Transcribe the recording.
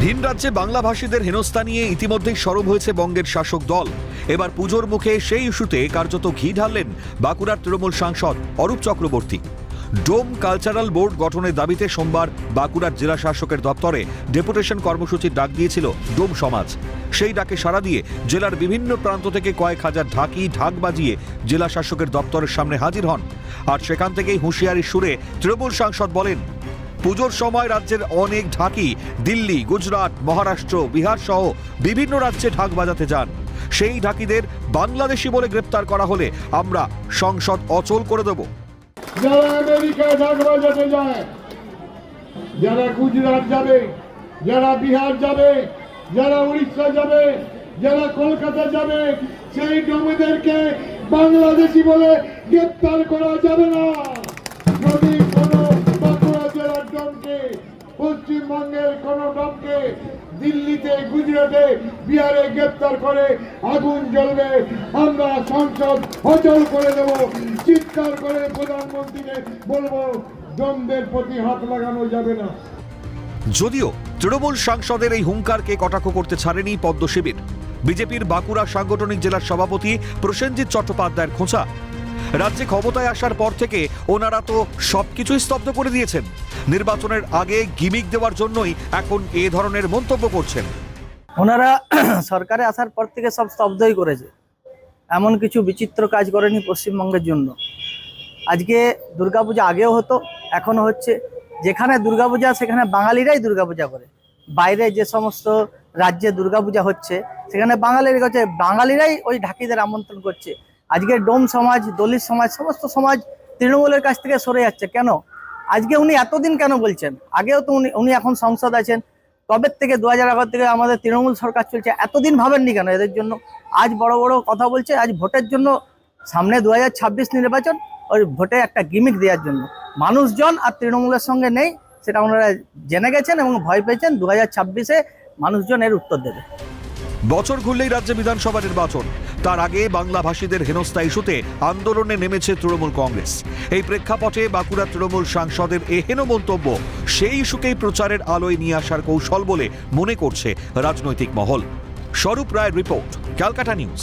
ভিন রাজ্যে বাংলাভাষীদের হেনস্থা নিয়ে ইতিমধ্যেই সরব হয়েছে বঙ্গের শাসক দল। এবার পুজোর মুখে সেই ইস্যুতে কার্যত ঘি ঢাললেন বাঁকুড়ার তৃণমূল সাংসদ অরূপ চক্রবর্তী। ডোম কালচারাল বোর্ড গঠনের দাবিতে সোমবার বাঁকুড়ার জেলা শাসকের দপ্তরে ডেপুটেশন কর্মসূচির ডাক দিয়েছিল ডোম সমাজ। সেই ডাকে সাড়া দিয়ে জেলার বিভিন্ন প্রান্ত থেকে কয়েক হাজার ঢাকি ঢাক বাজিয়ে জেলা শাসকের দপ্তরের সামনে হাজির হন। আর সেখান থেকেই হুঁশিয়ারির সুরে তৃণমূল সাংসদ বলেন, পুজোর সময় রাজ্যের অনেক ঢাকি দিল্লি, গুজরাট, মহারাষ্ট্র, বিহার সহ বিভিন্ন রাজ্যে ঢাক বাজাতে যান। সেই ঢাকিদের বাংলাদেশি বলে গ্রেপ্তার করা হলে আমরা সংসদ অচল করে দেব। যারা আমেরিকায় ঢাক বাজাতে যায়, যারা গুজরাট যাবে, যারা বিহার যাবে, যারা উড়িষ্যা যাবে, যারা কলকাতা যাবে, সেই ডোমেদেরকে বাংলাদেশি বলে গ্রেপ্তার করা যাবে না। যদি কোনো বাঁকুড়া জেলার ডোমকে, পশ্চিমবঙ্গের কোন ডোমকে দিল্লিতে, গুজরাটে, বিহারে গ্রেপ্তার করে আগুন জ্বলবে, আমরা সংসদ অচল করে দেব। চিৎকার করে প্রধানমন্ত্রীকে বলবো, ডোমদের প্রতি হাত লাগানো যাবে না। যদিও তৃণমূল সাংসদের এই হুঙ্কারকে কটাক্ষ করতে ছাড়েনি পদ্ম শিবির। বিজেপির বাঁকুড়া সাংগঠনিক জেলার সভাপতি প্রসেনজিৎ চট্টোপাধ্যায়ের খোঁচা, রাজ্যে ক্ষমতায় আসার পর থেকে ওনারা তো সবকিছুই স্তব্ধ করে দিয়েছেন। নির্বাচনের আগে গিমিক দেওয়ার জন্যই এখন এ ধরনের মন্তব্য করছেন। ওনারা সরকারে আসার পর থেকে সব স্তব্ধই করেছে, এমন কিছু বিচিত্র কাজ করেনি পশ্চিমবঙ্গের জন্য। আজকে দুর্গাপূজা আগেও হতো, এখনো হচ্ছে। যেখানে দুর্গাপূজা সেখানে বাঙালিরাই দুর্গাপূজা করে। বাইরে যে সমস্ত রাজ্যে দুর্গাপূজা হচ্ছে সেখানে বাঙালিরাই ওই ঢাকিদের আমন্ত্রণ করছে। আজকে ডোম সমাজ, দলিত সমাজ, সমস্ত সমাজ তৃণমূলের কাছ থেকে সরে যাচ্ছে। কেন আজকে উনি এতদিন কেন বলছেন? আগেও তো উনি এখন সংসদ আছেন, তবে থেকে 2011 থেকে আমাদের তৃণমূল সরকার চলছে। এতদিন ভাবেননি কেন এদের জন্য? আজ বড় বড় কথা বলছে, আজ ভোটের জন্য, সামনে 2026 নির্বাচন, ওই ভোটে একটা গিমিক দেওয়ার জন্য। মানুষজন আর তৃণমূলের সঙ্গে নেই, সেটা ওনারা জেনে গেছেন এবং ভয় পেয়েছেন। 2026-এ মানুষজন এর উত্তর দেবে। বছর ঘুরলেই রাজ্যে বিধানসভা নির্বাচন, তার আগে বাংলাভাষীদের হেনস্থা ইস্যুতে আন্দোলনে নেমেছে তৃণমূল কংগ্রেস। এই প্রেক্ষাপটে বাঁকুড়া তৃণমূল সাংসদের এহেন মন্তব্য সেই ইস্যুকেই প্রচারের আলোয় নিয়ে আসার কৌশল বলে মনে করছে রাজনৈতিক মহল। স্বরূপ রায়ের রিপোর্ট, ক্যালকাটা নিউজ।